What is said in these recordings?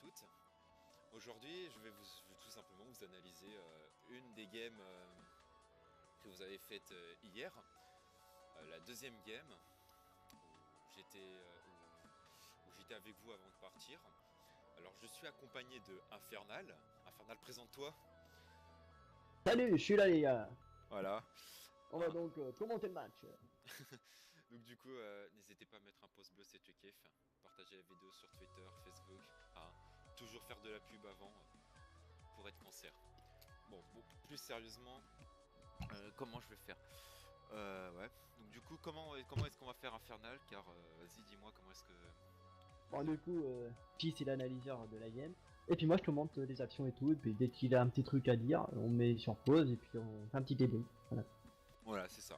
écoute. Aujourd'hui, je vais tout simplement vous analyser une des games que vous avez faites hier, la deuxième game où j'étais avec vous avant de partir. Alors, je suis accompagné de Infernal. Infernal, présente-toi. Salut, je suis là les gars. Voilà. On va Hein. donc commenter le match. Donc du coup, n'hésitez pas à mettre un pouce bleu si tu kiffes, partager la vidéo sur Twitter, Facebook, hein. Toujours faire de la pub avant pour être cancer. Bon, plus sérieusement, comment je vais faire ouais. Donc du coup, comment est-ce qu'on va faire Infernal? Car vas-y, dis-moi comment est-ce que... Bon du coup, P c'est l'analyseur de la game. Et puis moi je te montre les actions et tout. Et puis dès qu'il a un petit truc à dire, on met sur pause et puis on fait un petit débrief. Voilà. Voilà, c'est ça.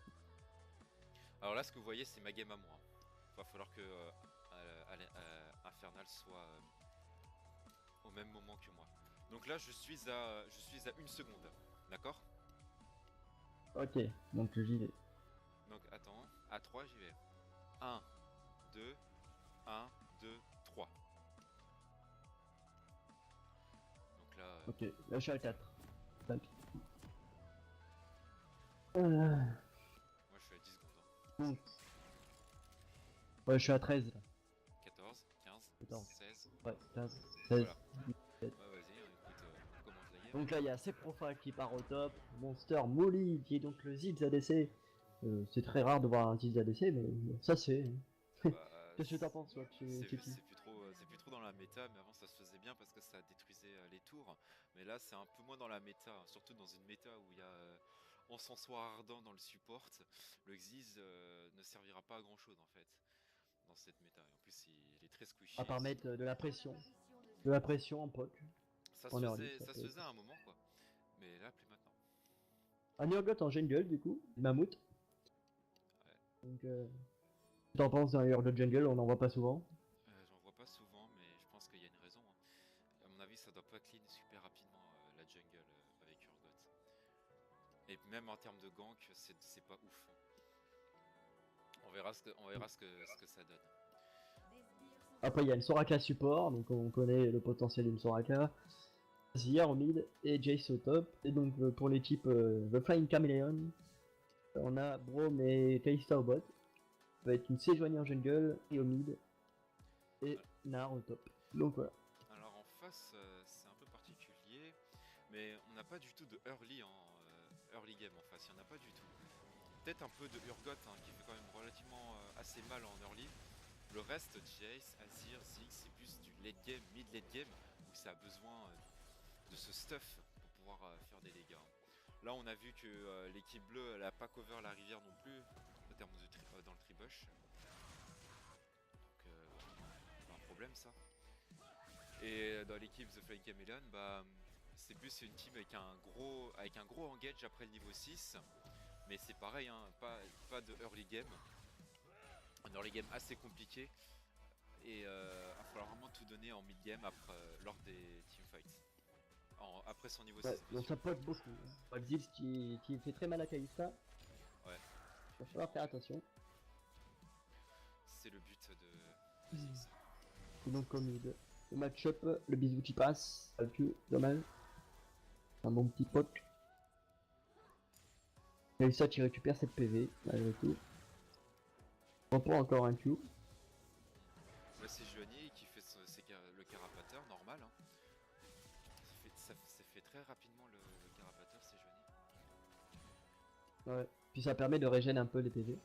Alors là, ce que vous voyez, c'est ma game à moi. Va falloir que Infernal soit au même moment que moi. Donc là, je suis à une seconde, d'accord? Ok, donc j'y vais. Donc attends, à 3 j'y vais. 1, 2, 1, 2, 3. Donc là, Ok, là je suis à 4. Tac. moi je suis à 10 secondes. Donc, ouais, je suis à 13 là. 14, 15, 14. 16. Ouais, 15, 16, Voilà. 17. Ouais, vas-y, écoute, on commence la game. Donc là il y a Seprofa qui part au top. Monster Molly qui est donc le Zilz ADC. C'est très rare de voir un Zilz ADC, mais bon, ça c'est. Bah, Qu'est-ce que t'en penses toi, c'est tu kiffes? c'est plus trop dans la méta, mais avant ça se faisait bien parce que ça détruisait les tours. Mais là, c'est un peu moins dans la méta, hein, surtout dans une méta où il y a encensoir ardent dans le support. Le Xyz ne servira pas à grand chose en fait dans cette méta. Et en plus, il est très À squishy. part mettre de la pression. De la pression en poke. En early, ça Ça se fait. faisait à un moment quoi, mais là plus maintenant. Un Urgot en jungle du coup, Mammouth. Ouais. Donc, t'en penses d'un Urgot jungle, on en voit pas souvent. J'en vois pas souvent, mais je pense qu'il y a une raison, hein. À mon avis, ça doit pas clean super rapidement la jungle avec Urgot. Et même en termes de gank, c'est pas ouf. On verra ce que ça donne. Après, il y a une Soraka support, donc on connaît le potentiel d'une Soraka. Zir au mid et Jace au top. Et donc, pour l'équipe The Flying Chameleon, on a Braum et Kalista au bot. Ça va être une Sejuani en jungle et au mid. Et Nar au top. Donc voilà. Alors en face, c'est un peu particulier, mais on n'a pas du tout de early game en face, il n'y en a pas du tout. Peut-être un peu de Urgot hein, qui fait quand même relativement assez mal en early. Le reste, Jace, Azir, Ziggs, c'est plus du late game, mid-late game, où ça a besoin de ce stuff pour pouvoir faire des dégâts. Là, on a vu que l'équipe bleue, elle a pas cover la rivière non plus, en termes de dans le tribush. Donc, pas un problème ça. Et dans l'équipe The Flying Chameleon, bah, c'est plus une team avec un gros engage après le niveau 6. Mais c'est pareil, hein, pas de early game. Un early game assez compliqué. Et il va falloir vraiment tout donner en mid game lors des teamfights. Après son niveau Ouais, 6 bien donc sûr. ça poke beaucoup. Xyz qui fait très mal à Kalista. Ouais, Il va falloir faire attention. c'est le but de Ziggs. Et donc comme le match-up, le bisou qui passe, pas le Q, dommage. Un bon petit poke. Kalista qui récupère cette PV, malgré tout. On prend encore un Q. Là c'est Juani qui fait le carapateur normal. Hein. Ça fait très rapidement le carapateur, c'est Juani. Ouais. Puis ça permet de régénérer un peu les PV.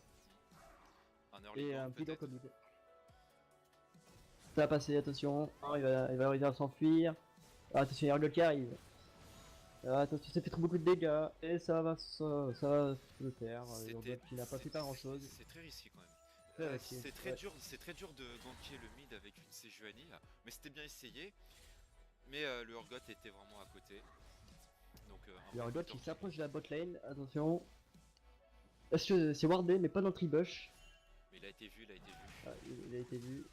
Un early Et gank un petit lock au peut-être. mid. Ça va passer, attention. Oh, il va réussir à s'enfuir. Ah, attention, il y a Urgot qui arrive. Ah, attention, ça fait trop beaucoup de dégâts. Et ça va se faire. Urgot qui n'a pas fait pas grand chose. C'est très risqué quand même. Très risqué. Ouais. C'est très dur de ganker le mid avec une Sejuani là, mais c'était bien essayé. Mais le Urgot était vraiment à côté. Donc Il y un a bon Urgot coup qui de s'approche de la bot lane. Attention. Est-ce que c'est wardé mais pas dans le tribush? Mais il a été vu, il a été vu. Ah, il a été vu.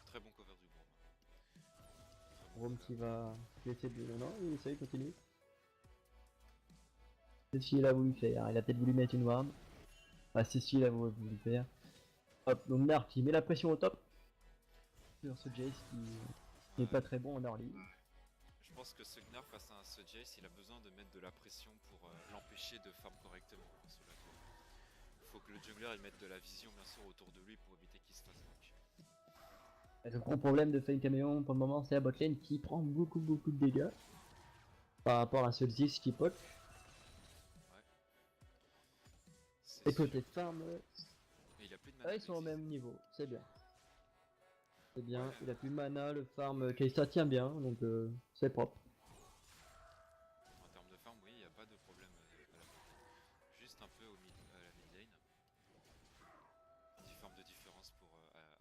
Très bon cover du Braum. Rome qui essayer de. Non, il essaye, il continue. C'est ce qu'il a voulu faire. Il a peut-être voulu mettre une ward. Ah, c'est ce qu'il a voulu faire. Hop, donc Nar qui met la pression au top. Sur ce Jace qui n'est pas très bon en early. Je pense que ce Gnar face à un ce Jace, il a besoin de mettre de la pression pour l'empêcher de farm correctement sous la tour. Il faut que le jungler il mette de la vision bien sûr autour de lui pour éviter qu'il se fasse gank. Et le gros problème de Flame Caméléon pour le moment, c'est la botlane qui prend beaucoup de dégâts par rapport à ce Zis qui poke. Et côté farm, et il a plus de mana. ils sont au même niveau, c'est bien. C'est bien, ouais. Il a plus de mana, le farm Kalista tient bien, donc c'est propre. En termes de farm, oui, il n'y a pas de problème à la botlane. Juste un peu à la mid lane. 10 farms de différence pour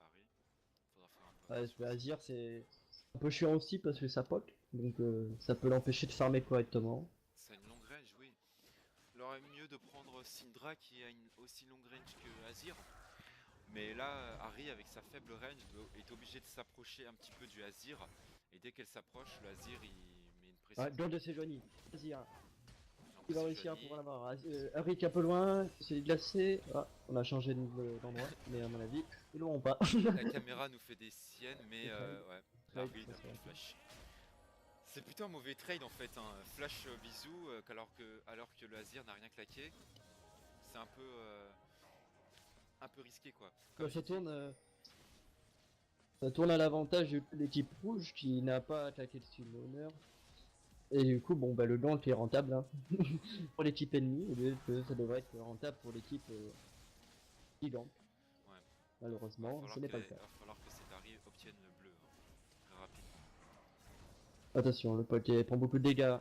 Ahri. Faudra faire un peu. Ouais, Azir c'est un peu chiant aussi parce que ça poke, donc ça peut l'empêcher de farmer correctement. Ça a une longue range, oui. Il aurait mieux de prendre Syndra qui a une aussi longue range que Azir. Mais là, Ahri avec sa faible range est obligé de s'approcher un petit peu du Azir. Et dès qu'elle s'approche, le Azir il met une pression. Ouais, Blanc de Sejuani, Azir. Il va réussir à pouvoir l'avoir. Ahri qui est un peu loin, c'est glacé. Ah, on a changé d'endroit, mais à mon avis, ils l'auront pas. La caméra nous fait des siennes, mais ouais, Ahri n'a plus de flash. C'est plutôt un mauvais trade en fait, hein. Flash bisou alors que le Azir n'a rien claqué. C'est un peu risqué quoi. Bah, ça tourne à l'avantage de l'équipe rouge qui n'a pas attaqué le summoner. Et du coup, bon, bah le gank est rentable hein. Pour l'équipe ennemie, et ça devrait être rentable pour l'équipe qui gank. Ouais. Malheureusement, ce n'est pas le cas. Il va falloir que cet Ahri obtienne le bleu très rapidement. Attention, le Poké prend beaucoup de dégâts.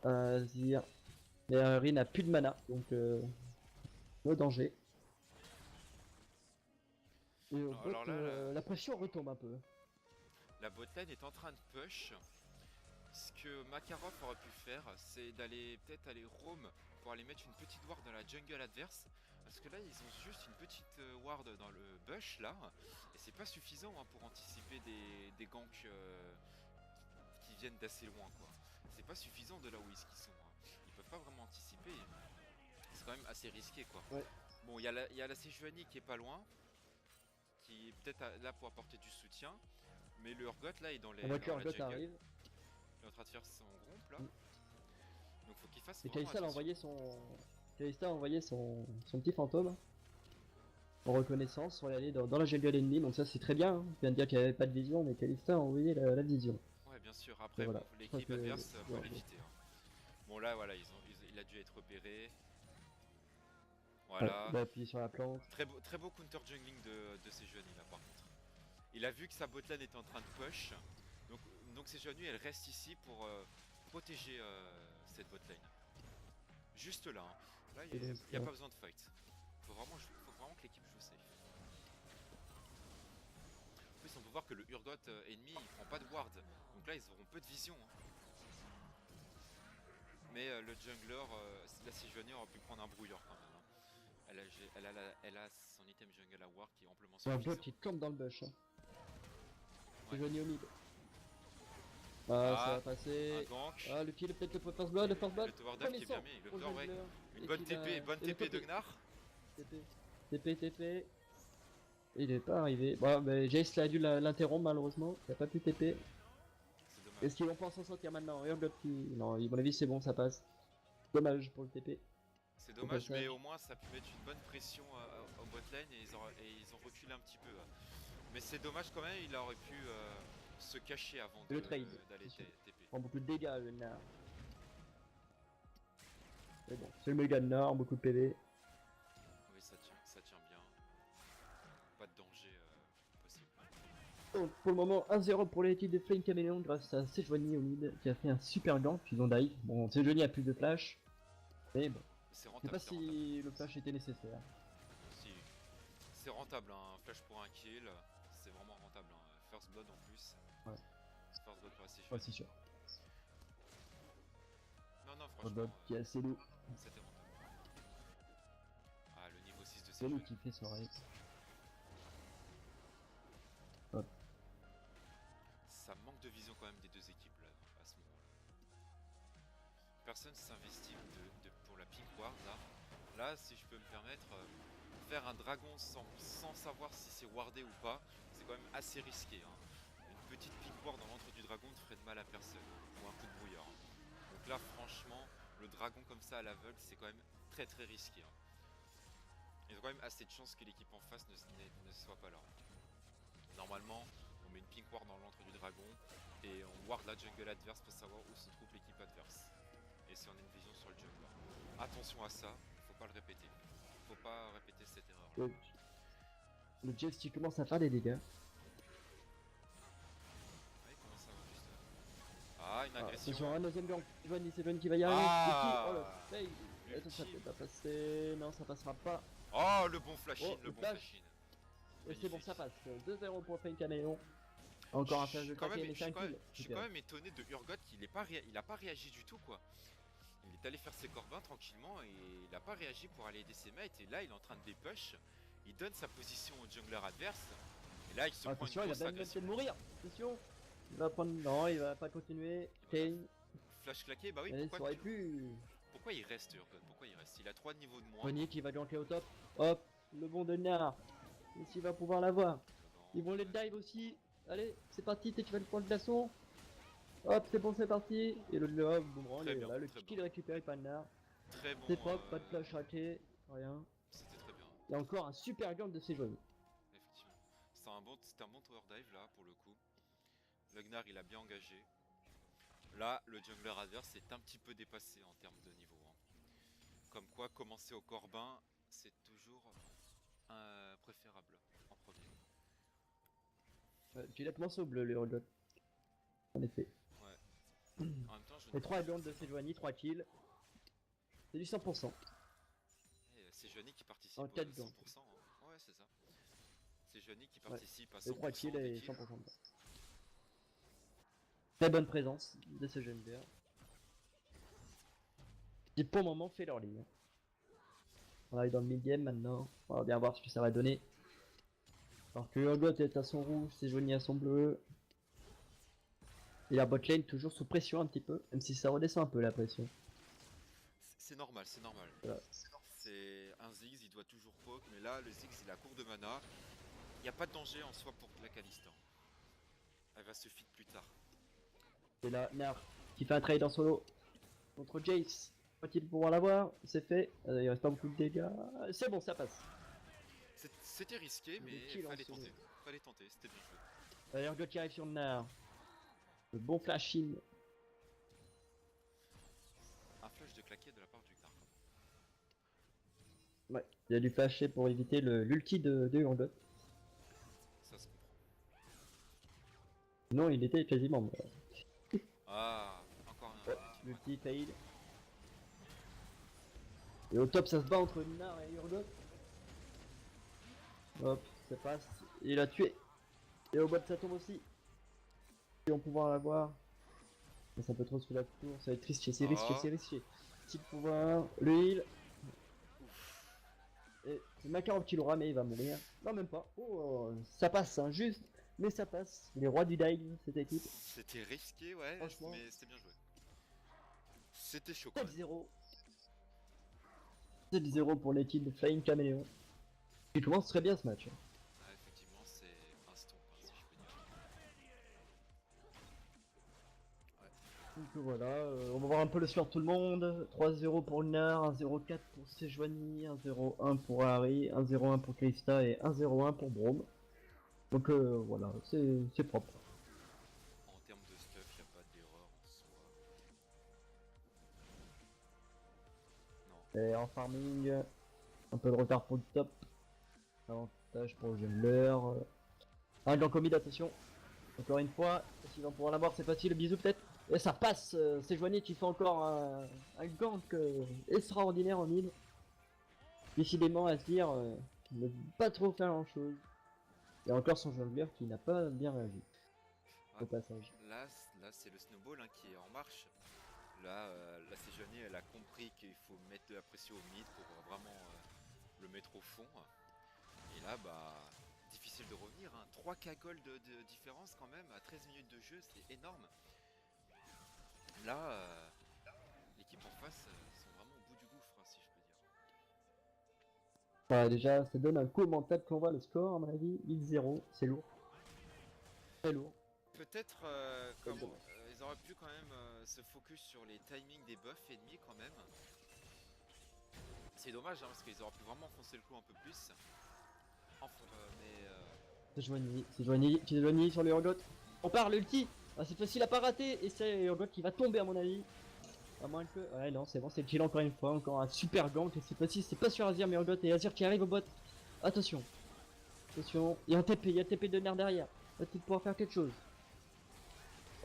Azir. Mais Ahri n'a plus de mana, donc no danger. Et au bot, la pression retombe un peu. La botlane est en train de push. Ce que Makarov aurait pu faire, c'est d'aller peut-être aller roam pour aller mettre une petite ward dans la jungle adverse. Parce que là, ils ont juste une petite ward dans le bush là. Et c'est pas suffisant hein, pour anticiper des ganks qui viennent d'assez loin quoi. C'est pas suffisant de là où ils sont. Hein. Ils peuvent pas vraiment anticiper. C'est quand même assez risqué quoi. Ouais. Bon, il y a la Sejuani qui est pas loin. Qui est peut-être là pour apporter du soutien. Mais le Urgot là est dans les. On voit que Urgot arrive. Il est en train de faire son groupe là. Donc faut qu'il fasse. Et Kalista a envoyé son petit fantôme en reconnaissance pour aller dans la jungle ennemie. Donc ça c'est très bien. Hein. Je viens de dire qu'il n'y avait pas de vision, mais Kalista a envoyé la vision. Ouais bien sûr. Après voilà. bon, l'équipe adverse peut l'éviter. Hein. Bon là voilà, il a dû être repéré. Voilà. Ouais, il a appuyé sur la plante. Très beau counter jungling de Sejuani là par contre. Il a vu que sa botlane était en train de push. Donc Sejuani elle reste ici pour protéger cette botlane. Juste là. Hein. Là il n'y a pas besoin de fight. Faut vraiment que l'équipe joue safe. En plus on peut voir que le Urgot ennemi il prend pas de ward. Donc là ils auront peu de vision. Hein. Mais le jungler, la Sejuani aurait pu prendre un brouilleur quand même. Hein. Elle a son item jungle à war qui est amplement suffisant. Un bot qui tombe dans le bush. Hein. Ouais. Sejuani au mid. Ah, ça va passer. Ah, le kill, peut-être le first blood, Le tower dive qui est bien mis. Le tower, ouais. Une bonne TP de Gnar. TP. Il est pas arrivé. Bon, bah, Jace a dû l'interrompre malheureusement. Il a pas pu TP. Est-ce qu'ils vont pas s'en sortir maintenant? Urgot qui. Non, à mon avis, c'est bon, ça passe. Dommage pour le TP. C'est dommage, mais au moins ça a pu mettre une bonne pression au botlane et ils ont reculé un petit peu. Mais c'est dommage quand même, il aurait pu se cacher avant d'aller TP. Prend beaucoup de dégâts le Gnar. Mais bon, c'est le méga Gnar, beaucoup de PV. Oui, ça tient bien. Pas de danger possible. Donc, pour le moment, 1-0 pour l'équipe de Flame Caméléon grâce à Sejuani au mid qui a fait un super gank, ils ont dive. Bon, Sejuani a plus de flash. Mais bon. Je sais pas si le flash était nécessaire. Si. C'est rentable, hein. Flash pour un kill, c'est vraiment rentable. Hein. First blood en plus. Ouais. First blood pour la Sejuani. Ouais, c'est sûr. Non, franchement. Qui est assez lourd. C'était rentable. Ah, le niveau 6 de C'est lui qui fait son raid. Hop. Ça manque de vision quand même des deux équipes là, à ce moment-là. Personne s'investit pour la pink ward là. Là, si je peux me permettre, faire un dragon sans savoir si c'est wardé ou pas, c'est quand même assez risqué. Hein. Une petite pink ward dans l'antre du dragon ne ferait de mal à personne, ou un coup de brouillard. Donc là franchement, le dragon comme ça à l'aveugle c'est quand même très très risqué. Ils ont quand même assez de chances que l'équipe en face ne soit pas là. Normalement, on met une pink ward dans l'antre du dragon et on ward la jungle adverse pour savoir où se trouve l'équipe adverse. Et si on a une vision sur le jungler. Attention à ça, faut pas le répéter. Faut pas répéter cette erreur là. Le Jax qui commence à faire des dégâts. Ouais, comment ça va juste là. Ah, une agression. Attention, un deuxième gang. C'est Johnny qui va y arriver. Ah, oh le fail. Attends, ça peut pas passer. Non, ça passera pas. Oh, le bon flash-in, Oh, le bon flash. flash-in. Et c'est bon, ça passe. 2-0 pour Flame Caméléon. Encore un flash de craquer, mais c'est un kill. Je suis quand même étonné de Urgot qu'il a pas réagi du tout quoi. Il est allé faire ses corbins tranquillement et il a pas réagi pour aller aider ses mates. Et là, il est en train de dépush. Il donne sa position au jungler adverse. Et là, il se prend une grosse il a même agression. de mourir. Attention. Il va prendre. Non, il va pas continuer. Kane. Flash claqué, bah oui, pourquoi il reste Urgot? Pourquoi il reste? Il a 3 niveaux de moins. Bonnie qui va ganker au top. Hop, le bon de Nar. Et s'il va pouvoir l'avoir. Ils vont les dive aussi. Allez, c'est parti, tu vas le prendre le glaçon. Hop, c'est bon, c'est parti. Et le boomerang, et voilà, le kill récupéré par Nar. Très bon. C'est propre, pas de flash raté, rien. C'était très bien. Il y a encore un super gank de Sejuani. Effectivement. C'était un bon tower dive là pour le coup. Le Gnar il a bien engagé. Là, le jungler adverse est un petit peu dépassé en termes de niveau. Comme quoi, commencer au Corbin, c'est toujours préférable en premier. Tu l'as commencé au bleu, le Urgot. En effet. Ouais. En même temps, les 3 ganks de Sejuani, 3 kills. C'est du 100%. C'est Sejuani qui participe en 4 à 100%. Hein. Ouais, c'est ça. C'est Sejuani qui participe à 100%. Les 3 kills et 100%. Très bonne présence de ce jeune vert. Qui pour le moment fait leur ligne. On arrive dans le mid-game maintenant. On va bien voir ce que ça va donner. Alors que Urgot est à son rouge, Sejuani à son bleu. Et la botlane toujours sous pression un petit peu, même si ça redescend un peu la pression. C'est normal, c'est normal. Voilà. C'est un Ziggs, il doit toujours poke, mais là le Ziggs il a court de mana. Il n'y a pas de danger en soi pour la Kalista. Elle va se feed plus tard. Et là, Nar qui fait un trade en solo contre Jace. Va-t-il pouvoir l'avoir? C'est fait. Il reste pas beaucoup de dégâts. C'est bon, ça passe. C'était risqué, mais fallait tenter. Fallait tenter, c'était bien joué. Urgot qui arrive sur Nar. Le bon flash in. Un flash de claquet de la part du Gnar. Ouais, il a dû flasher pour éviter l'ulti de Urgot. Ça se comprend. Non, il était quasiment mort. Ah, encore un. Ouais, l'ulti fail. Et au top, ça se bat entre Nar et Urgot. Hop, ça passe. Il a tué. Et au bot, ça tombe aussi. Ils vont pouvoir l'avoir. Mais ça peut trop se la tour. Ça va être risqué, c'est risqué, c'est risqué. Petit pouvoir, le heal. Et c'est Makarov qui l'aura, mais il va mourir. Non, même pas. Oh, ça passe, hein, juste. Mais ça passe. Les rois du dive, cette équipe. C'était risqué, ouais, mais c'était bien joué. C'était chaud quand même. 7-0. 7-0 pour l'équipe de Flying Caméléon. Il commence très bien ce match. Ah, effectivement, c'est un stomp, hein, si je peux dire. Ouais. Donc voilà, on va voir un peu le score de tout le monde. 3-0 pour Nar, 1-0-4 pour Sejuani, 1-0-1 pour Harry, 1-0-1 pour Kalista et 1-0-1 pour Braum. Donc voilà, c'est propre. En termes de stuff, il n'y a pas d'erreur en soi. Non. Et en farming, un peu de retard pour le top. Avantage pour le jungler. Un gank au mid, attention. Encore une fois, s'ils vont pouvoir l'avoir, c'est facile, le bisou peut-être. Et ça passe, c'est Sejuani qui fait encore un gank extraordinaire en mid. Décidément à se dire, ne pas trop faire grand chose. Et encore son jungler qui n'a pas bien réagi au passage. Là c'est le snowball hein, qui est en marche. Là, la Sejuani elle a compris qu'il faut mettre de la pression au mid pour vraiment le mettre au fond. Et là, bah, difficile de revenir. Hein. 3K gold de différence quand même à 13 minutes de jeu, c'est énorme. Là, l'équipe en face sont vraiment au bout du gouffre, si je peux dire. Bah, déjà, ça donne un coup au mental qu'on voit le score, à mon avis. 8-0, c'est lourd. Très lourd. peut-être ils auraient pu quand même se focus sur les timings des buffs ennemis quand même. C'est dommage hein, parce qu'ils auraient pu vraiment foncer le coup un peu plus. Enfin, C'est Joigny sur le Urgot. On part l'ulti. Ah, cette fois-ci il a pas raté et c'est Urgot qui va tomber à mon avis. À moins que... Ouais non c'est bon, c'est kill encore une fois, encore un super gank et cette fois-ci c'est pas sur Azir mais Urgot et Azir qui arrive au bot. Attention. Attention, il y a un TP, il y a TP de Nair derrière. Va-t-il pouvoir faire quelque chose?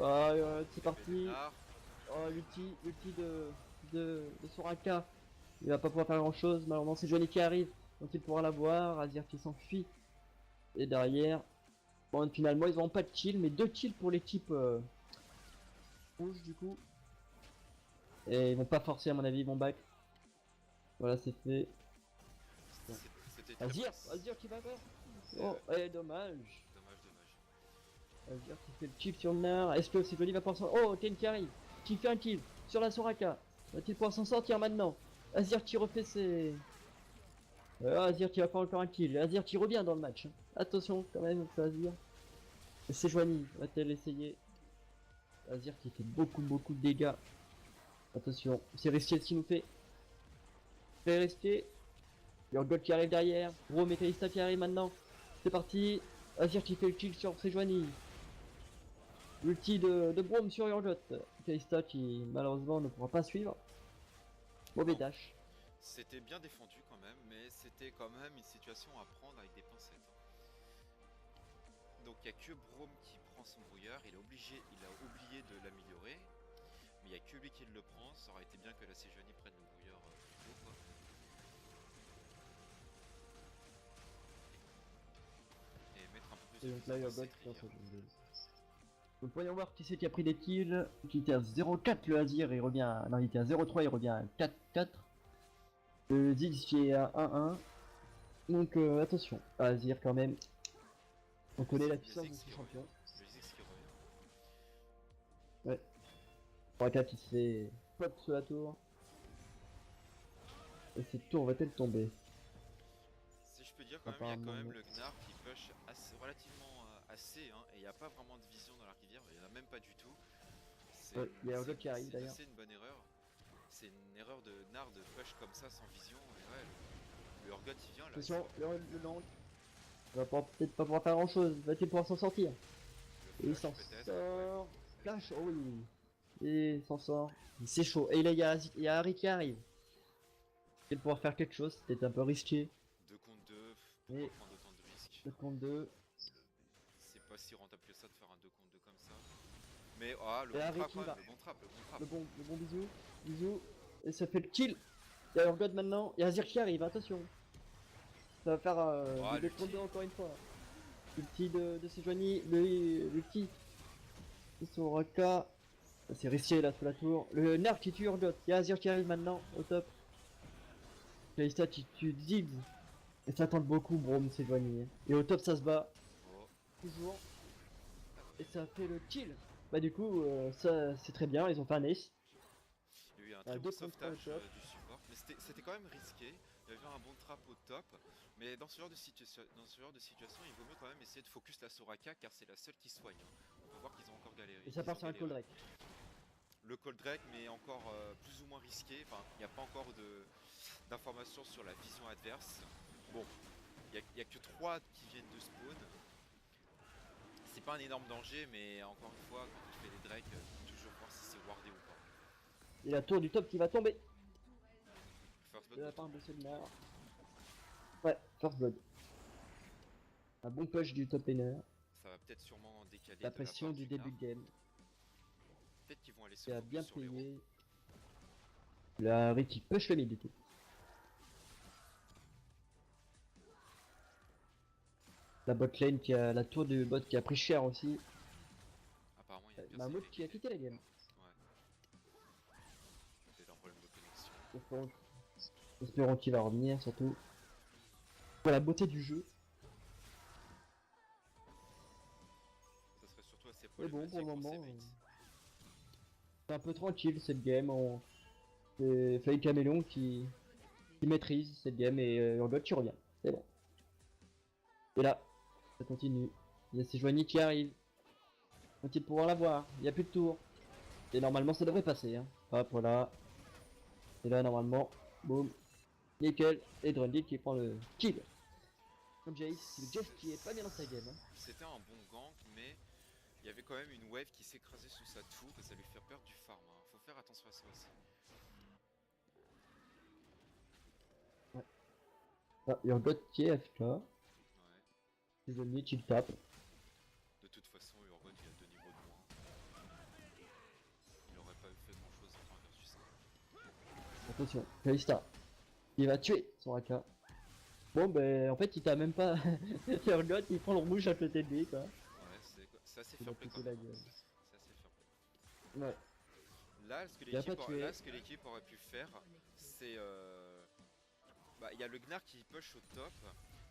Ah, c'est parti. Oh, l'ulti de Soraka. Il va pas pouvoir faire grand chose. Malheureusement, c'est Johnny qui arrive. Donc il pourra l'avoir. Azir qui s'enfuit. Et derrière. Bon, finalement, ils auront pas de kill, mais 2 kills pour les types rouges du coup. Et ils vont pas forcer, à mon avis, ils vont back. Voilà, c'est fait. Azir qui va faire. Oh, et dommage. Azir qui fait le chip sur le Nair. Est-ce que c'est Johnny va pouvoir s'en... Oh, Ken qui arrive. Qui fait un kill sur la Soraka. Va-t-il pouvoir s'en sortir maintenant? Azir qui refait ses... Azir qui va faire encore un kill. Azir qui revient dans le match. Attention quand même, Azir. C'est Joigny, va-t-elle essayer? Azir qui fait beaucoup de dégâts. Attention, c'est Restier ce qu'il nous fait. C'est Restier. Urgot qui arrive derrière. Gros Mécalista qui arrive maintenant. C'est parti. Azir qui fait le kill sur Sejuani. L'ulti de Braum sur Urgot. Mécalista qui malheureusement ne pourra pas suivre. Mauvais dash. C'était bien défendu quand même, mais c'était quand même une situation à prendre avec des pincettes. Donc il n'y a que Braum qui prend son brouillard, il a oublié de l'améliorer. Mais il n'y a que lui qui le prend, ça aurait été bien que la Sejuani prenne le brouillard plus tôt quoi. Et mettre un peu plus de là, donc voyons voir qui c'est qui a pris des kills. Qui était à 0,4 le Azir, il revient. Non, il était à 0,3, il revient à 4,4. Le Ziggs qui est à 1,1. Donc attention, Azir quand même. On connaît la puissance de ce champion. Le Ziggs qui revient. Ouais. 3-4 qui se fait pop sur la tour. Et cette tour va-t-elle tomber? Si je peux dire quand même, il y a quand même le Gnar qui push relativement assez, hein, et il n'y a pas vraiment de vision dans la rivière, il n'y en a même pas du tout. Il y a Urgot qui arrive d'ailleurs. C'est une bonne erreur. C'est une erreur de Gnar de push comme ça sans vision, et ouais, le Urgot il vient là. Attention, le Land. Il va peut-être pas pouvoir faire grand chose, va-t-il pouvoir s'en sortir? Et il s'en sort. Flash, oh oui. Et il s'en sort. C'est chaud. Et là il y a Harry qui arrive. Il va pouvoir faire quelque chose, c'était un peu risqué. 2 contre 2, pourquoi prendre autant de risques? 2 contre 2. C'est pas si rentable que ça de faire un 2 contre 2 comme ça. Mais ah, le bon trap, le bon bisou. Et ça fait le kill. Il y a Urgot maintenant. Il y a Azir qui arrive, attention. Ça va faire le 2 contre 2 encore une fois. L'ulti de Sejuani, l'ulti de Soraka. C'est Restier là sous la tour. Le Nair qui tue Urgot. Il y a Azir qui arrive maintenant au top. Kalista qui tue Ziggs. Et ça tente beaucoup, Braum, Sejuani. Et au top ça se bat. Toujours. Et ça fait le kill. Bah du coup, ça c'est très bien, ils ont fait un ace. Il y a eu un très beau sauvetage du support, mais c'était quand même risqué. Il y avait un bon trap au top, mais dans ce genre de situation, il vaut mieux quand même essayer de focus la Soraka car c'est la seule qui soigne. On peut voir qu'ils ont encore galéré. Et ça part sur un Cold Drake. Le Cold Drake, mais encore plus ou moins risqué. Enfin, il n'y a pas encore d'informations sur la vision adverse. Bon, il n'y a que 3 qui viennent de spawn. C'est pas un énorme danger, mais encore une fois, quand tu fais les Drake, toujours voir si c'est wardé ou pas. Et la tour du top qui va tomber. First blood de la part de Selnar. Ouais, First Blood. Un bon push du top laner. Ça va peut-être sûrement décaler la pression du début de game. Peut-être qu'ils vont aller se Il a focus bien sur les payé. La Harry qui push le mid du coup. La bot lane qui a la tour du bot qui a pris cher aussi. Apparemment il y a une Mahmoud qui a quitté la game. Ouais. Peut-être un problème de connexion. Espérons qu'il va revenir surtout. Pour la beauté du jeu. Ça serait surtout assez Mais bon, pour le moment, mates. c'est un peu tranquille cette game. C'est Fly Caméléon qui maîtrise cette game et Urgot qui revient. C'est bon. Et là, ça continue. Il y a Sejuani qui arrive. Vont-ils pouvoir l'avoir? Il n'y a plus de tour. Et normalement ça devrait passer. Hein. Hop, voilà. Et là normalement, boum. Nickel. Et Drundle qui prend le kill. Comme Jace, c'est le Jace qui est pas bien dans sa game. Hein. C'était un bon gank, mais il y avait quand même une wave qui s'écrasait sous sa tour et ça lui fait perdre du farm. Hein. Faut faire attention à ça aussi. Ouais. Ah, Urgot qui est AFK. Ouais. Les ennemis, il tape. De toute façon, Urgot il a 2 niveaux de moins. Il aurait pas fait grand chose à faire versus ça. Attention, Kalista. Il va tuer son AK. Bon, ben en fait, il t'a même pas. Urgot, il prend le rouge à côté de lui, quoi. Ouais, c'est assez Il a fair play pété quand la même. gueule. C'est assez fair play. Ouais. Là, Il a pas tué. ce que l'équipe aurait pu faire, c'est. Bah, il y a le Gnar qui push au top.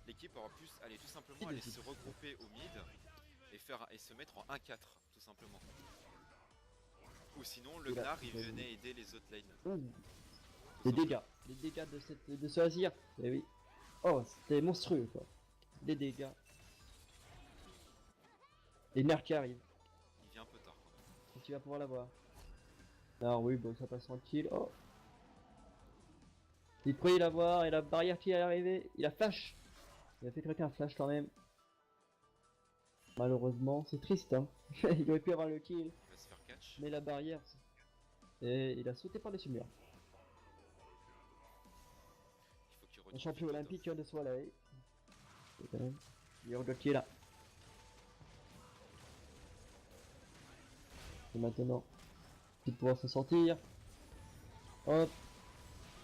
L'équipe aurait pu aller tout simplement aller se regrouper au mid et se mettre en 1-4, tout simplement. Ou sinon, le Gnar il venait aider les autres lanes. Les dégâts de ce Azir. Eh oui. Oh, c'était monstrueux, quoi. Les dégâts. Et Nerf qui arrive. Il vient un peu tard quand même. Et tu vas pouvoir l'avoir. Alors oui, bon, ça passe tranquille. Oh. Il croyait l'avoir et la barrière qui est arrivée. Il a flash. Il a fait craquer un flash quand même. Malheureusement, c'est triste. Hein. Il aurait pu avoir le kill. Il va se faire catch. Mais la barrière. Et il a sauté par-dessus le mur. Il faut qu'il Un retire champion vite olympique de Soleil. C'est quand même. Urgot qui est là. Et maintenant, il va pouvoir se sortir. Hop.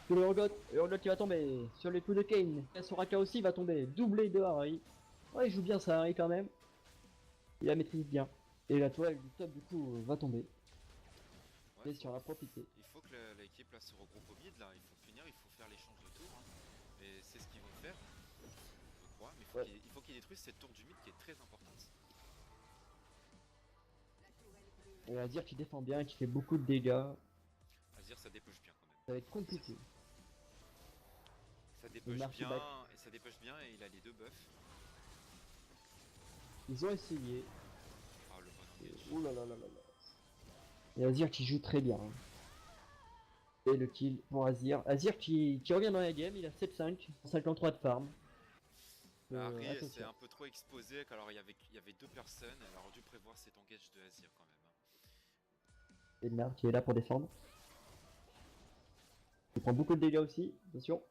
Que le Urgot qui va tomber. Sur les coups de Kane. Et Soraka aussi va tomber. Doublé de Harry. Ouais, il joue bien ça, Harry quand même. Il la maîtrise bien. Et la toile du top du coup va tomber. Ouais, Et sur la profiter. il faut que l'équipe là se regroupe au mid là. Il faut finir, il faut faire l'échange de tours. Hein. Et c'est ce qu'ils vont faire. Je crois. Mais il faut qu'ils détruisent cette tour du mid qui est très importante. On va dire qu'il défend bien, qu'il fait beaucoup de dégâts. Azir ça dépush bien quand même. Ça va être compliqué. Ça dépush bien back. et ça dépush bien et il a les deux buffs. Ils ont essayé. Ah le bon engage. Ouh là là là là là. Et Azir qui joue très bien. Hein. Et le kill pour Azir. Azir qui revient dans la game, il a 7-5, 53 de farm. Harry attention. c'est un peu trop exposé, alors il y avait deux personnes, elle aurait dû prévoir cet engage de Azir quand même. Hein. Et Nar qui est là pour défendre. Il prend beaucoup de dégâts aussi, attention.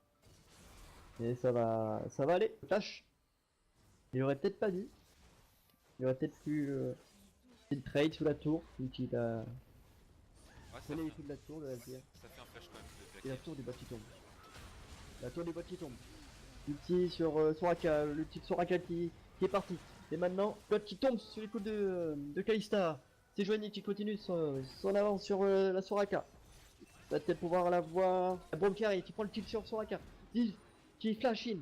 Et ça va aller. Flash. Il aurait peut-être pas dû. Il aurait peut-être pu une trade sous la tour, vu qu'il a Ouais, prenait les coups de la tour de Azir. ça fait un flash quand même de Et la Black. tour du bot qui tombe. La tour du bot qui tombe. L'ulti sur Soraka, le petit Soraka qui est parti. Et maintenant, l'autre qui tombe sur les coups de Kalista. C'est Joanie qui continue son avance sur la Soraka. Va peut-être pouvoir la voir. La bombe qui arrive, qui prend le kill sur Soraka. Qui flash in.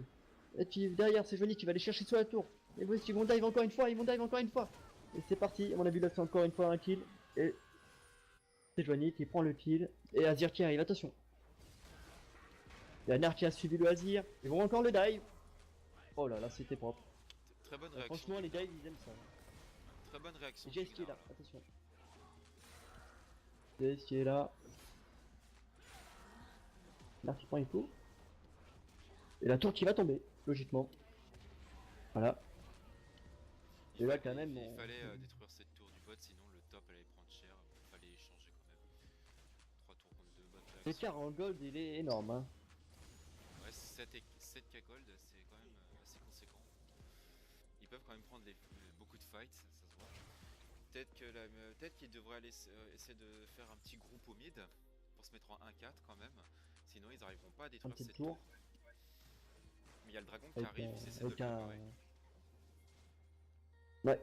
Et puis derrière, c'est Joanie qui va aller chercher sur la tour. Et voici, ils vont dive encore une fois, ils vont dive encore une fois. Et c'est parti, à mon avis, là c'est encore une fois un kill. Et c'est Joanie qui prend le kill. Et Azir qui arrive, attention. Il y a Nar qui a suivi le Azir. Ils vont encore le dive. Oh là là, c'était propre. Très bonne réaction. Franchement, les dives, ils aiment ça. Très bonne réaction. Jace qui est là, attention. Jace qui est là. Nar qui prend les coups. Et la tour qui va tomber, logiquement. Voilà. Et là, quand même. Il fallait détruire cette tour du bot, sinon le top allait prendre cher. Il fallait échanger quand même. 3 tours contre 2, bonne réaction. L'écart en gold, il est énorme. Hein. Ouais, 7k gold, c'est quand même assez conséquent. Ils peuvent quand même prendre beaucoup de fights, ça se voit. Peut-être qu'ils devraient aller essayer de faire un petit groupe au mid pour se mettre en 1-4 quand même. Sinon, ils n'arriveront pas à détruire cette tour. Mais il y a le dragon qui arrive, il essaie de le préparer. Ouais.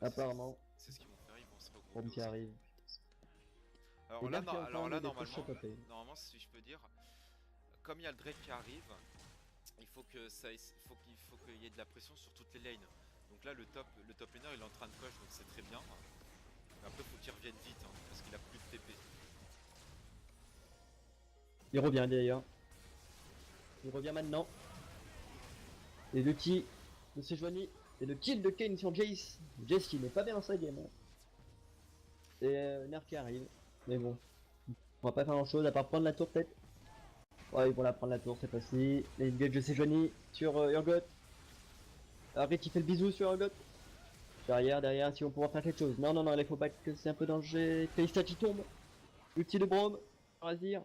Apparemment. C'est ce qu'ils vont faire, ils vont se regrouper. Qui arrive. Alors là, normalement, si je peux dire, comme il y a le Drake qui arrive, il faut qu'il y ait de la pression sur toutes les lanes. Donc là, le top laner il est en train de push, donc c'est très bien. Mais après, faut qu'il revienne vite, hein, parce qu'il a plus de TP. Il revient d'ailleurs. Il revient maintenant. Et l'outil de Sejuani Et le kill de Kane sur Jace. Jace qui n'est pas bien dans sa game. Hein. Et Nerf qui arrive. Mais bon. On va pas faire grand chose à part prendre la tour peut-être. Ouais, ils vont la prendre la tour cette fois-ci. Et une gage de Sejuani sur Urgot. Arrête, il fait le bisou sur Urgot. Derrière, si on pourra faire quelque chose. Non, non, non, il faut pas que c'est un peu danger. Kalista qui tombe. L'outil de Braum. Razir.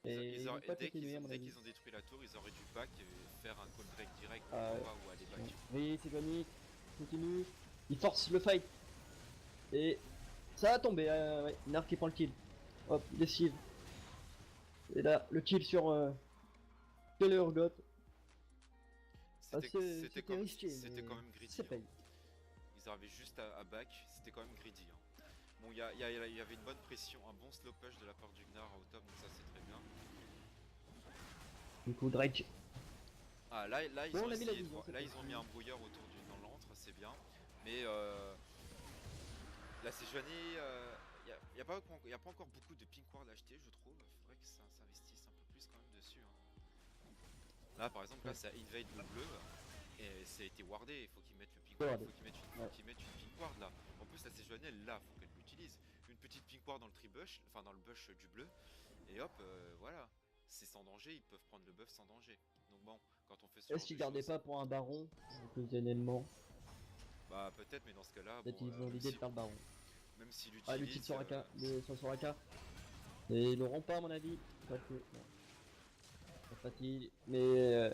Et ils vont pas continuer, à mon dès avis. qu'ils ont détruit la tour, ils auraient dû back et faire un call break direct Ah ouais. ou aller back. Oui, Sejuani continue. Il force le fight. Et ça va tomber. Ouais. Nar qui prend le kill. Hop, lessive. Et là, le kill sur le Urgot. C'était risqué. C'était quand même greedy. Ça paye. Ils arrivaient juste à back, c'était quand même greedy. Hein. Bon, il y avait une bonne pression, un bon slow push de la part du Gnar au top, donc ça c'est très bien. Du coup, Drake. Ah, là ils bon, ont, essayé ils ont mis un brouilleur autour du dans l'antre, c'est bien. Mais là c'est Sejuani, il n'y a pas encore beaucoup de pink ward à acheter, je trouve. Il faudrait que ça s'investisse un peu plus quand même dessus. Hein. Là par exemple, là ça invade le bleu. Et ça a été wardé, il faut qu'ils mettent le pink ward, faut qu'ils mettent une pink ward là. En plus la Sejuani elle là, faut qu'elle l'utilise. Une petite pink ward dans le tri-bush, enfin dans le bush du bleu. Et hop, voilà. C'est sans danger, ils peuvent prendre le buff sans danger. Donc bon, quand on fait ce Est-ce qu'ils gardaient pas pour un baron occasionnellement? Bah peut-être, mais dans ce cas-là, Peut-être bon, ils ont l'idée de faire le baron. même s'il utilise... Ah, l'outil de Soraka, sur Soraka. Et ils l'auront pas à mon avis. Pas que... Non. Pas fatigue, mais...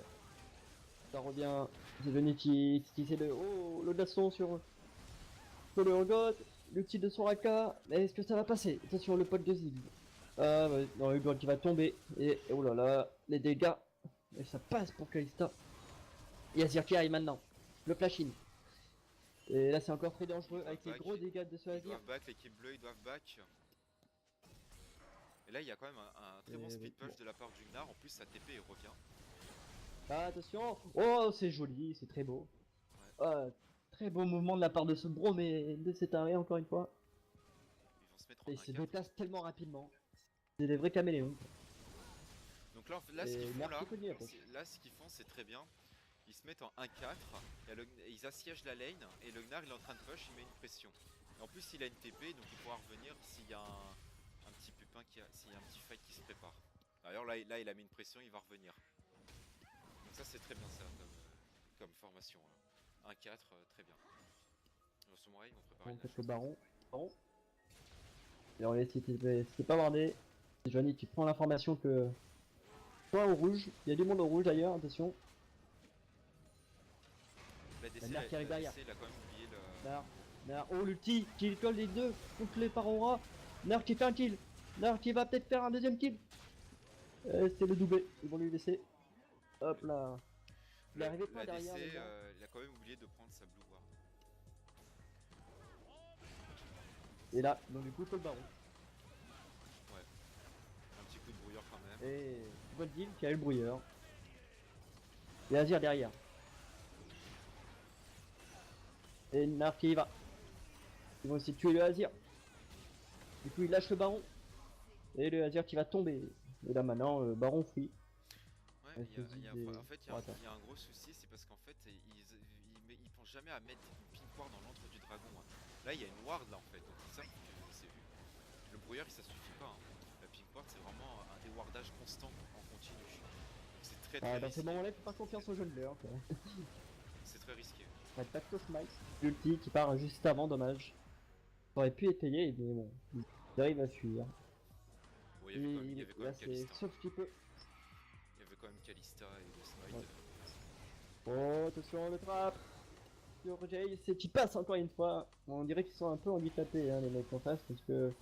ça revient. Sejuani qui essaie de... Oh, l'audaçon sur le Urgot. L'outil de Soraka. Mais est-ce que ça va passer? Attention, le pote de Ziggs. Ah ouais, non, Urgot qui va tomber. Et oh là là, les dégâts. Et ça passe pour Kalista. Il y a Azir qui arrive maintenant. Le flash-in. Et là c'est encore très dangereux avec les gros dégâts de ce Azir. Ils doivent back, l'équipe bleue, ils doivent back. Et là il y a quand même un très bon speed push de la part du Gnar. En plus sa TP il revient. Ah, attention. Oh, c'est joli, c'est très beau. Ouais. Très beau mouvement de la part de ce Braum et de cet arrêt encore une fois. Ils vont se mettre en 1-4. Et ils se déplacent tellement rapidement. C'est des vrais caméléons. Donc là ce qu'ils font là, ce qu'ils font c'est très bien. Ils se mettent en 1-4, ils assiègent la lane et le Gnar il est en train de push, il met une pression. Et en plus il a une TP donc il pourra revenir s'il y a un petit pupin s'il y a un petit fight qui se prépare. D'ailleurs là il a mis une pression, il va revenir. Donc ça c'est très bien ça comme formation. 1-4, très bien. Samouraï ils vont préparer. On fait le baron. Et on laisse c'était pas wardé. C'est Johnny qui prend l'information que... Point au rouge, il y a du monde au rouge d'ailleurs, attention. La Nar qui arrive derrière. Il a quand même oublié le... Nar, oh l'ulti qui colle les deux contre les Parora. Nar qui fait un kill. Nar qui va peut-être faire un deuxième kill. C'est le doublé, ils vont lui laisser. Hop là. Il est arrivé pas derrière. Il a quand même oublié de prendre sa blue ward. Et là, donc du coup, il faut le baron. Ouais. Un petit coup de brouilleur quand même. Et Goldil qui a eu le brouilleur. Et Azir derrière. Et Nar qui y va. Ils vont essayer de tuer le Azir. Du coup, il lâche le baron. Et le Azir qui va tomber. Et là maintenant, baron free. Ouais, il y a un gros souci, c'est parce qu'en fait, ils pensent jamais à mettre une pink ward dans l'antre du dragon. Hein. Là, il y a une ward là en fait, donc c'est ça que c'est vu. Le brouilleur, ça suffit pas. Hein. La pink ward, c'est vraiment un déwardage constant en continu. C'est très risqué. Dans ces moments-là, il faut pas confiance aux jungler. C'est très risqué. Ouais, Tacto Smite. L'ulti qui part juste avant, dommage. Ça aurait pu étayer, mais bon, il arrive à fuir. Bon, il y avait quand même Kalista. Sauf qu'il peut. Il y avait quand même Kalista et le Smite. Ouais. Oh, attention, le trap sur Jay, c'est qui passe encore une fois. On dirait qu'ils sont un peu handicapés, hein, les mecs en face, parce que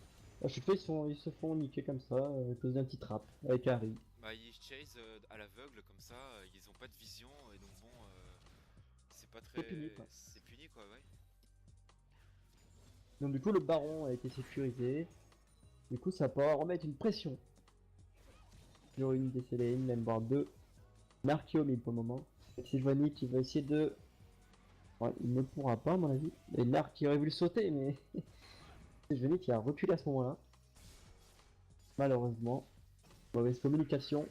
à chaque fois ils se font niquer comme ça à cause d'un petit trap avec Harry. Bah, ils chase à l'aveugle comme ça, ils ont pas de vision et donc bon, c'est pas très. C'est puni quoi, ouais. Donc du coup, le baron a été sécurisé. Du coup, ça pourra remettre une pression sur une des Céline, même voire deux. Narkiomil pour le moment. C'est Sejuani qui va essayer de... Ouais, il ne pourra pas à mon avis. Et Narc qui aurait voulu sauter, mais... C'est Sejuani qui a reculé à ce moment-là. Malheureusement. Mauvaise communication.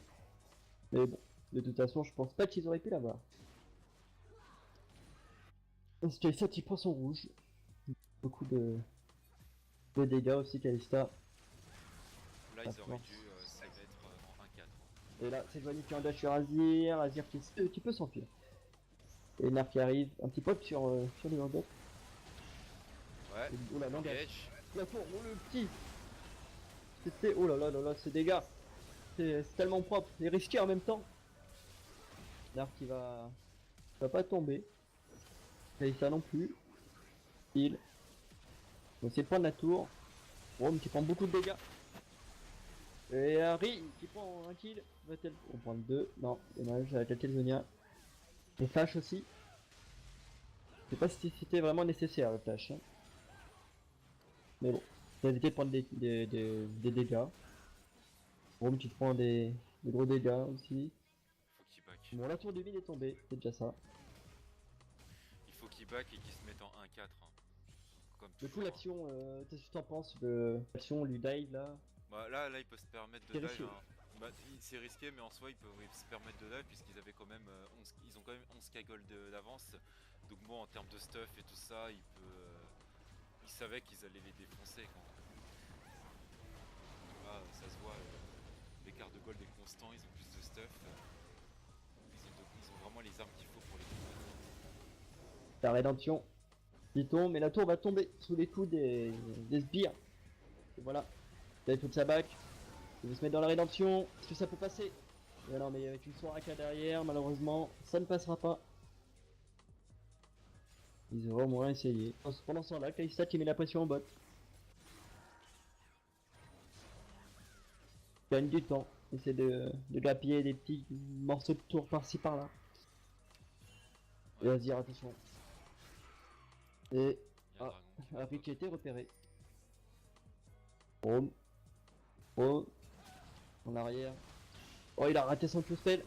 Mais bon, de toute façon, je pense pas qu'ils auraient pu l'avoir. Kalista qui prend son rouge. Beaucoup de dégâts aussi, Kalista. Là, Ah, ils auraient non. dû se mettre en 1-4. Et là, c'est Joanie qui en dash sur Azir. Azir qui peut s'enfuir. Et Nerf qui arrive. Un petit pop sur les Urgot. Ouais, Oh là, l'engage. engage. La tour, oh le petit. C'était. Oh là là là là, ces dégâts. C'est tellement propre et risqué en même temps. Nerf qui va pas tomber. Kalista non plus. Il. On va essayer de prendre la tour. Rome qui prend beaucoup de dégâts. Et Harry qui prend un kill. Va-t-elle on prend le 2. Non, dommage, avec la Kelsonia. Et Flash aussi. Je sais pas si c'était vraiment nécessaire le Flash. Hein. Mais bon, ça a évité de prendre des dégâts. Rome qui prend des gros dégâts aussi. Faut qu'il back. Bon, la tour de mine est tombée, c'est déjà ça. Il faut qu'il back et qu'il se mette en 1-4. Hein. Comme Du coup, toujours. l'action, qu'est-ce que tu en penses? L'action, lui dive là. Bah, là, il peut se permettre de C'est dive. risqué. Hein. Bah, c'est risqué, mais en soi, il peut se permettre de dive puisqu'ils avaient quand même 11, ils ont quand même 11k gold d'avance. Donc bon, en termes de stuff et tout ça, il savait qu'ils allaient les défoncer. Quand... Là, ça se voit, l'écart de gold est constant, ils ont plus de stuff. Ils ont vraiment les armes qu'il faut pour les combattre. La rédemption. Il tombe, mais la tour va tomber sous les coups des sbires. Et voilà. Il a toute sa back. Il veut se mettre dans la rédemption. Est-ce que ça peut passer? Mais non, mais avec une Soraka derrière, malheureusement, ça ne passera pas. Ils auront au moins essayé. Pendant ce temps-là, Kalista qui met la pression en bot. Gagne du temps. Essaie de grappiller des petits morceaux de tour par-ci par-là. Et Ouais, Azir, attention. Et il y a un ah, dragon qui va Harry pop. qui a été repéré. Rome. Oh. En arrière. Oh, il a raté son Q-spell.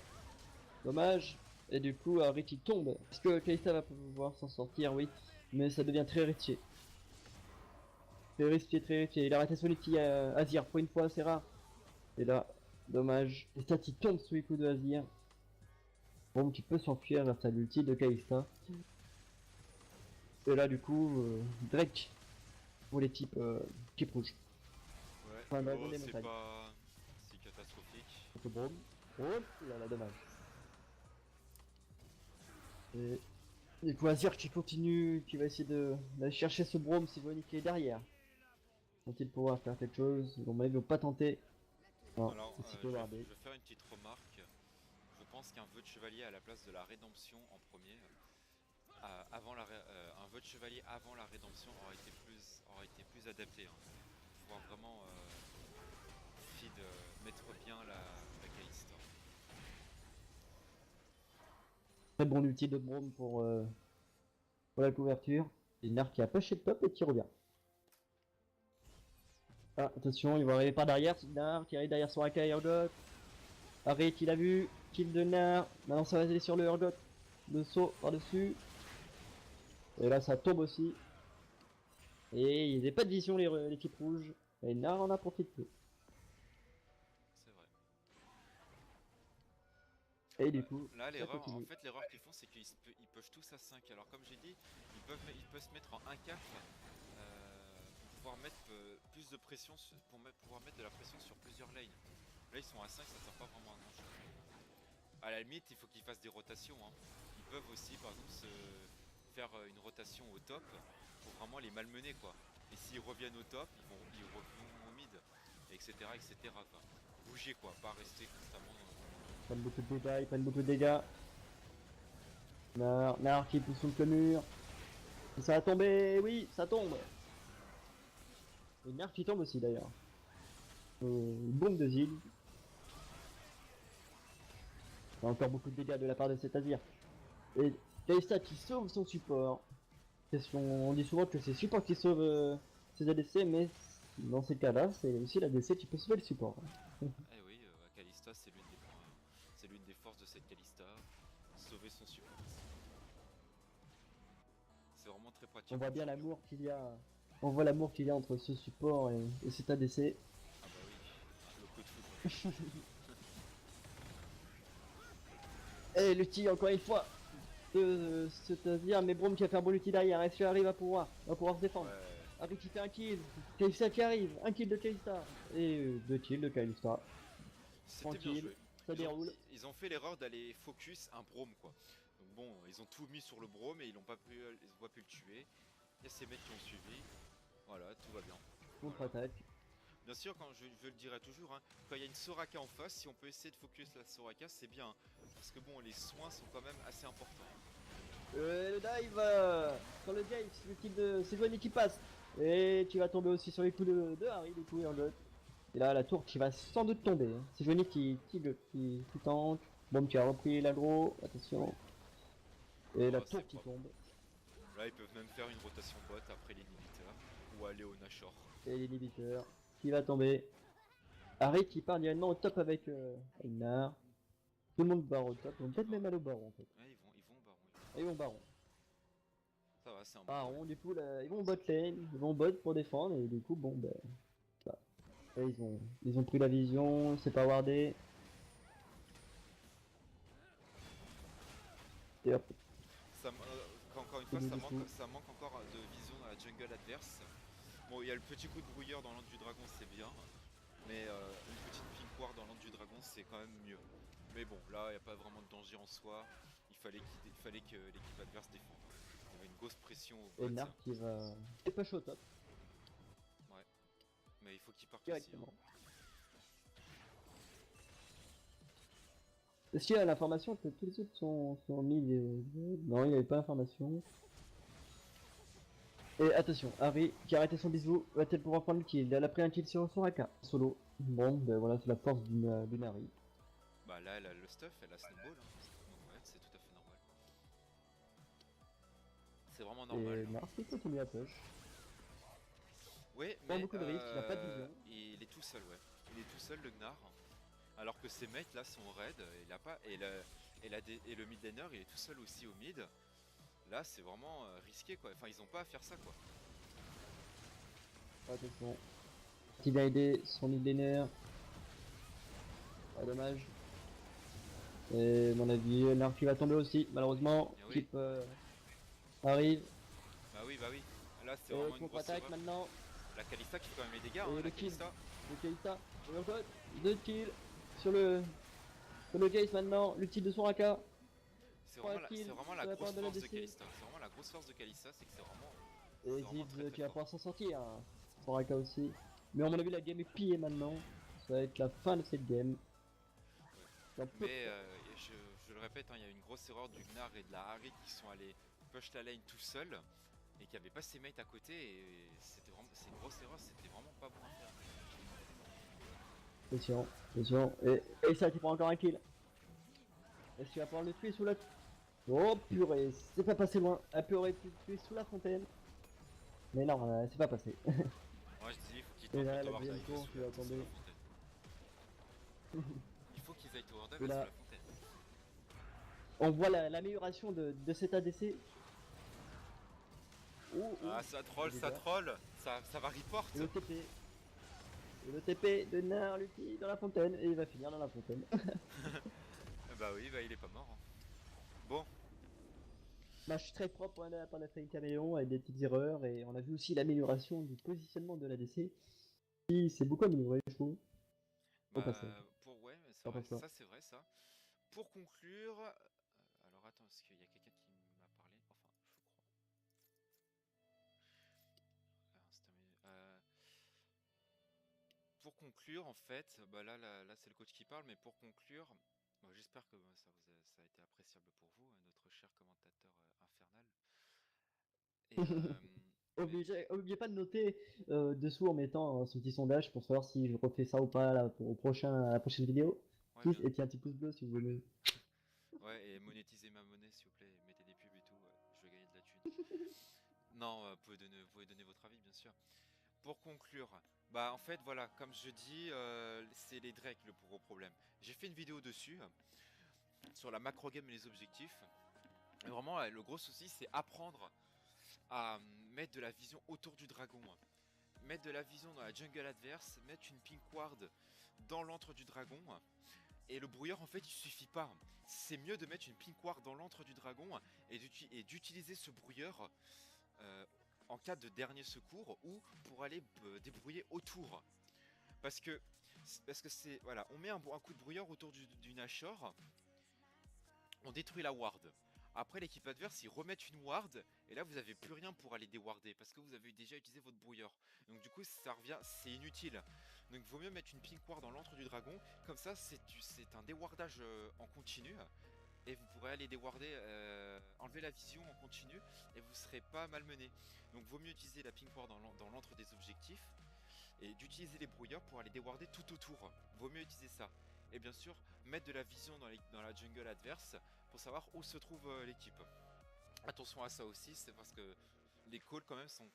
Dommage. Et du coup, Harry qui tombe. Est-ce que Kalista va pouvoir s'en sortir? Oui. Mais ça devient très risqué. Très risqué, très risqué. Il a raté son ulti Azir. Pour une fois, c'est rare. Et là, dommage. Et ça, il tombe sous les coups de Azir. Rome qui peut s'enfuir vers sa l'ulti de Kalista. Et là, du coup, Drake pour les types rouges. Ouais, Enfin, dragon oh, des c'est montagnes. pas si catastrophique. Donc, Brome. Oh là là, dommage. Et du coup, Azir qui continue, qui va essayer d'aller chercher ce Brome si Vonic est derrière. Vont-ils pouvoir faire quelque chose? Ils vont pas tenter. Non, Alors, c'est si je peu bardé. vais faire une petite remarque. Je pense qu'un vœu de chevalier à la place de la rédemption en premier, un vœu de chevalier avant la rédemption aurait été plus adapté. Hein, pour pouvoir vraiment mettre bien la Kalista. Très bon ulti de Brome pour la couverture. Et Nar qui a pushé le top et qui revient. Ah, attention, il va arriver par derrière. Nar qui arrive derrière son AK Urgot. Arrête, il a vu. Kill de Nar. Maintenant, ça va aller sur le Urgot. Le saut par-dessus. Et là, ça tombe aussi. Et il n'y a pas de vision, l'équipe rouge. Et Nar en a profité. C'est vrai. Et du coup, Là, ça en continue. fait, l'erreur qu'ils font, c'est qu'ils pushent tous à 5. Alors, comme j'ai dit, ils peuvent se mettre en 1-4 pour pouvoir mettre plus de pression, pouvoir mettre de la pression sur plusieurs lanes. Là, ils sont à 5, ça sert pas vraiment à grand chose. À la limite, il faut qu'ils fassent des rotations. Hein. Ils peuvent aussi, par exemple, faire une rotation au top pour vraiment les malmener, quoi. Et s'ils reviennent au top, ils reviennent au mid, etc., etc., quoi. Bouger, quoi, pas rester constamment. Ils prennent beaucoup de dégâts, ils prennent beaucoup de dégâts. Nar qui pousse contre le mur. Ça va tomber, oui, ça tombe. Et Nar qui tombe aussi d'ailleurs. Une bombe de Zig. Il y a encore beaucoup de dégâts de la part de cet Azir. Et Kalista qui sauve son support. On dit souvent que c'est le support qui sauve ses ADC, mais dans ces cas-là, c'est aussi l'ADC qui peut sauver le support. Eh oui, Kalista, c'est l'une des points, c'est l'une des forces de cette Kalista, sauver son support. C'est vraiment très pratique. On voit bien l'amour qu'il y a. On voit l'amour qu'il y a entre ce support et cet ADC. Ah bah oui, le coup de foudre. Et le tir encore une fois. c'est-à-dire, mais Braum qui va faire bon ulti derrière, est-ce qu'il arrive à pouvoir se défendre? Ouais. Harry qui fait un kill, Kalista qui arrive, un kill de Kalista, et deux kills de Kalista. C'était bien Tranquille, joué. ça déroule. Ils ont fait l'erreur d'aller focus un Braum quoi. Donc bon, ils ont tout mis sur le Braum et ils ont pas pu le tuer. Il y a ces mecs qui ont suivi. Voilà, tout va bien. Voilà. Contre-attaque. Bien sûr, quand je le dirai toujours, hein, quand il y a une Soraka en face, si on peut essayer de focus la Soraka, c'est bien. Parce que bon, les soins sont quand même assez importants. Le dive sur le dive, c'est le type de. C'est Johnny qui passe. Et tu vas tomber aussi sur les coups de Harry, du coup, Urgot. Et là, la tour qui va sans doute tomber. Hein. C'est Johnny qui tank. Bon, qui a repris l'agro, attention. Et la tour qui tombe. Là, ils peuvent même faire une rotation bot après l'inhibiteur. Ou aller au Nashor. Et l'inhibiteur qui va tomber. Harry qui part directement au top avec Einar. Tout le monde barre au top, ils vont peut-être même aller au baron en fait. Ouais, ils vont au baron. Ils vont baron. Ça va, c'est un baron, du coup, là, ils vont bot lane, ils vont bot pour défendre, et du coup, bon, ben. Là, ils ont pris la vision, c'est pas wardé. Et hop. Encore une fois, ça manque encore de vision dans la jungle adverse. Bon, il y a le petit coup de brouilleur dans l'antre du dragon, c'est bien. Mais une petite pink ward dans l'antre du dragon, c'est quand même mieux. Mais bon, là, il n'y a pas vraiment de danger en soi. Il fallait que l'équipe adverse défende. Il y avait une grosse pression au bot. Et Nart qui va push au top. Ouais. Mais il faut qu'il parte directement. Aussi, hein. Est-ce qu'il y a l'information que tous les autres sont mis Non, il n'y avait pas l'information. Et attention, Harry qui a arrêté son bisou, va-t-elle pouvoir prendre le kill? Elle a pris un kill sur Soraka, solo. Bon, ben voilà, c'est la force d'une Harry. Bah là, elle a le stuff, elle a Snowball, hein. Donc ouais, c'est tout à fait normal. C'est vraiment normal. Et Nart qui continue à push. Ouais, Pas mais beaucoup de risques, il a pas de vision. il est tout seul, ouais. Il est tout seul, le Gnar. Alors que ces mecs là sont raid, il a pas et le mid laner il est tout seul aussi au mid. Là c'est vraiment risqué quoi. Enfin ils ont pas à faire ça quoi. Attention. Qui vient aider son mid laner. Pas dommage. Et à mon avis, l'arc qui va tomber aussi, malheureusement. Oui. Keep arrive. Bah oui. Là c'est vraiment une grosse erreur. Maintenant. La Kalista qui fait quand même les dégâts. Et hein, le kill. Le Kalista. Et encore 2 kills sur le case maintenant. L'ulti de son AK. C'est vraiment la grosse force de Kalista. C'est vraiment la grosse force de Kalista, c'est que c'est vraiment. Et Ziv qui va pouvoir s'en sortir. Hein. Son AK aussi. Mais à mon avis la game est pillée maintenant. Ça va être la fin de cette game. Mais je le répète, hein, il y a une grosse erreur du Gnar et de la Harry qui sont allés push la lane tout seul et qui n'avaient pas ses mates à côté et c'est une grosse erreur, c'était vraiment pas bon à faire. Attention, et ça qui prend encore un kill. Est-ce qu'il va pouvoir le tuer sous la... Oh purée, c'est pas passé loin. Un peu aurait pu le tuer sous la fontaine. Mais non, c'est pas passé. Moi je dis, il faut qu'il tente le tower dive qui va tomber. Il faut qu'ils aillent tower dive sous la fontaine. On voit l'amélioration de cet ADC. Ah ça troll, ça va report. Et le TP de Nar Lucky dans la fontaine et il va finir dans la fontaine. Bah oui, bah il est pas mort. Hein. Bon. Match très propre pour la Flame Caméléon avec des petites erreurs et on a vu aussi l'amélioration du positionnement de l'ADC qui s'est beaucoup amélioré je trouve. Ouais, c'est vrai, ça c'est vrai ça. Pour conclure, alors attends, est-ce qu'il y a quelqu'un qui m'a parlé? Enfin, je crois. Pour conclure, en fait, bah là c'est le coach qui parle, mais pour conclure, bon, j'espère que ça a été appréciable pour vous, notre cher commentateur infernal. Et, Oubliez pas de noter dessous en mettant son petit sondage pour savoir si je refais ça ou pas là, à la prochaine vidéo. Ouais, et puis un petit pouce bleu si vous voulez. Ouais, et monétisez ma monnaie s'il vous plaît, mettez des pubs et tout, je vais gagner de la thune. Non, vous pouvez donner votre avis bien sûr. Pour conclure, bah en fait voilà, comme je dis, c'est les Drake le gros problème. J'ai fait une vidéo dessus, sur la macro game et les objectifs. Et vraiment le gros souci c'est apprendre à mettre de la vision autour du dragon. Mettre de la vision dans la jungle adverse, mettre une pink ward dans l'antre du dragon. Et le brouilleur, en fait, il suffit pas. C'est mieux de mettre une pink ward dans l'antre du dragon et d'utiliser ce brouilleur euh, en cas de dernier secours ou pour aller débrouiller autour. Parce que c'est voilà, on met un coup de brouilleur autour du Nashor, on détruit la ward. Après l'équipe adverse ils remettent une ward et là vous avez plus rien pour aller déwarder parce que vous avez déjà utilisé votre brouilleur. Donc du coup ça revient, c'est inutile. Donc il vaut mieux mettre une pink ward dans l'antre du dragon, comme ça c'est un déwardage en continu. Et vous pourrez aller déwarder, enlever la vision en continu et vous serez pas malmené. Donc vaut mieux utiliser la pink ward dans l'antre des objectifs et d'utiliser les brouilleurs pour aller déwarder tout autour. Vaut mieux utiliser ça. Et bien sûr, mettre de la vision dans la jungle adverse pour savoir où se trouve l'équipe. Attention à ça aussi, c'est parce que les calls quand même sont...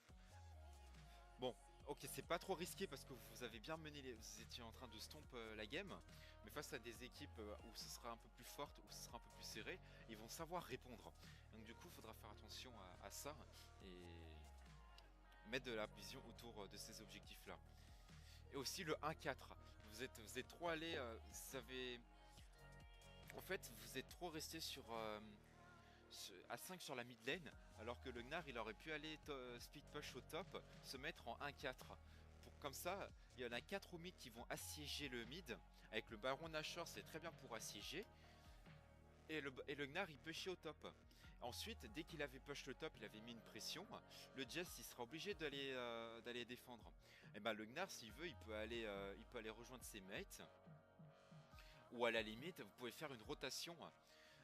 Bon, ok, c'est pas trop risqué parce que vous avez bien mené, vous étiez en train de stomp la game, mais face à des équipes où ce sera un peu plus forte, où ce sera un peu plus serré, ils vont savoir répondre. Donc du coup, il faudra faire attention à ça et mettre de la vision autour de ces objectifs-là. Et aussi le 1-4. Vous êtes trop allé, vous avez... En fait, vous êtes trop resté sur... à 5 sur la mid lane, alors que le Gnar il aurait pu aller speed push au top, se mettre en 1-4. Comme ça, il y en a 4 au mid qui vont assiéger le mid. Avec le Baron Nashor, c'est très bien pour assiéger. Et le Gnar il pushait au top. Ensuite, dès qu'il avait push le top, il avait mis une pression. Le Jess il sera obligé d'aller défendre. Et ben le Gnar s'il veut, il peut aller rejoindre ses mates. Ou à la limite, vous pouvez faire une rotation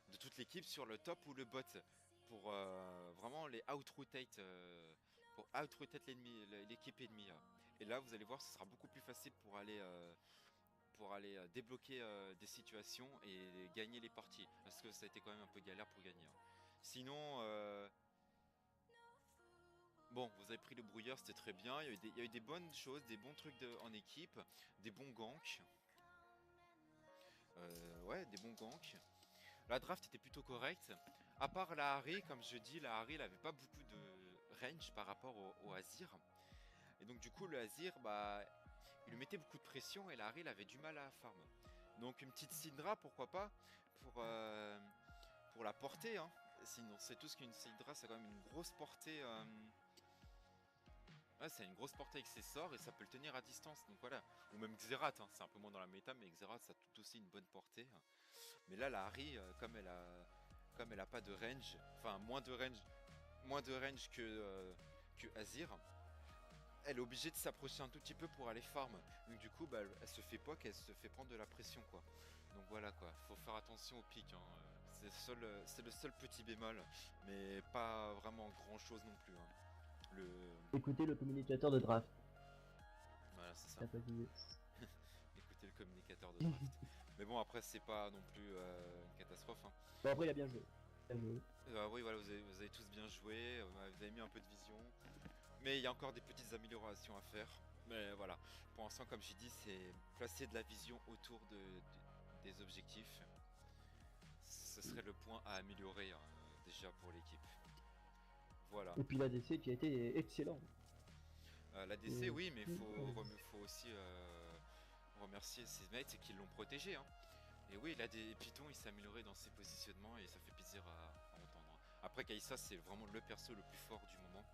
de toute l'équipe sur le top ou le bot pour vraiment les outrotate, pour outrotate l'équipe ennemie. Et là, vous allez voir, ce sera beaucoup plus facile pour aller débloquer des situations et gagner les parties. Parce que ça a été quand même un peu galère pour gagner. Sinon, bon, vous avez pris le brouilleur, c'était très bien. Il y a eu des bonnes choses, des bons trucs en équipe, des bons ganks. Ouais, des bons ganks. La draft était plutôt correcte. À part la Harry, comme je dis, la Harry elle avait pas beaucoup de range par rapport au Azir. Et donc du coup le Azir, bah, il lui mettait beaucoup de pression et la Harry elle avait du mal à farm. Donc une petite Syndra, pourquoi pas, pour la portée. Hein. Sinon, c'est tout ce qu'une Syndra, c'est quand même une grosse portée. Ouais, c'est une grosse portée avec ses sorts et ça peut le tenir à distance. Donc voilà. Ou même Xerath, hein. C'est un peu moins dans la méta, mais Xerath ça a tout aussi une bonne portée. Mais là, la Harry, comme elle a pas de range, enfin moins de range que Azir, elle est obligée de s'approcher un tout petit peu pour aller farm. Donc du coup, bah, elle se fait poke, elle se fait prendre de la pression quoi. Donc voilà quoi, faut faire attention au pic. Hein. C'est le seul petit bémol, mais pas vraiment grand chose non plus. Hein. Écoutez le communicateur de draft. Voilà, c'est ça. T'as pas dit. Écoutez le communicateur de draft. Mais bon, après, c'est pas non plus une catastrophe. Hein. Bon, après, il a bien joué. Bien joué. Oui, voilà, vous avez tous bien joué, vous avez mis un peu de vision. Mais il y a encore des petites améliorations à faire. Mais voilà, pour l'instant, comme j'ai dit, c'est placer de la vision autour des objectifs. Ce serait le point à améliorer hein, déjà pour l'équipe. Voilà. Et puis l'ADC qui a été excellent. L'ADC, oui, mais faut aussi remercier ses mates qui l'ont protégé. Hein. Et oui, Python il s'est amélioré dans ses positionnements et ça fait plaisir à entendre. Après, Kai'Sa, c'est vraiment le perso le plus fort du moment.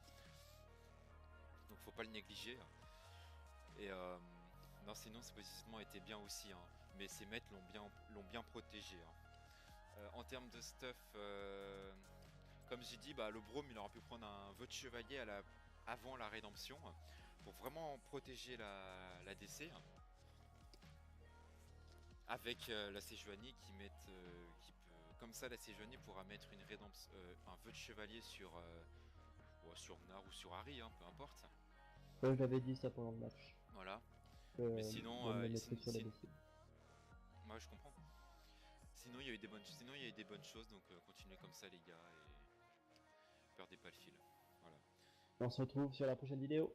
Donc faut pas le négliger. Et non, sinon ses positionnements étaient bien aussi, hein. Mais ses mates l'ont bien protégé. Hein. En termes de stuff, comme j'ai dit, bah, le Braum il aurait pu prendre un vœu de chevalier avant la rédemption pour vraiment protéger la DC. Avec la Sejuani qui peut, comme ça la Sejuani pourra mettre une rédemption, un vœu de chevalier sur Gnar ou sur Harry, hein, peu importe. J'avais dit ça pendant le match. Voilà. Mais sinon, moi je comprends. Sinon il y a eu des bonnes choses, donc continuez comme ça les gars et perdez pas le fil. Voilà. On se retrouve sur la prochaine vidéo.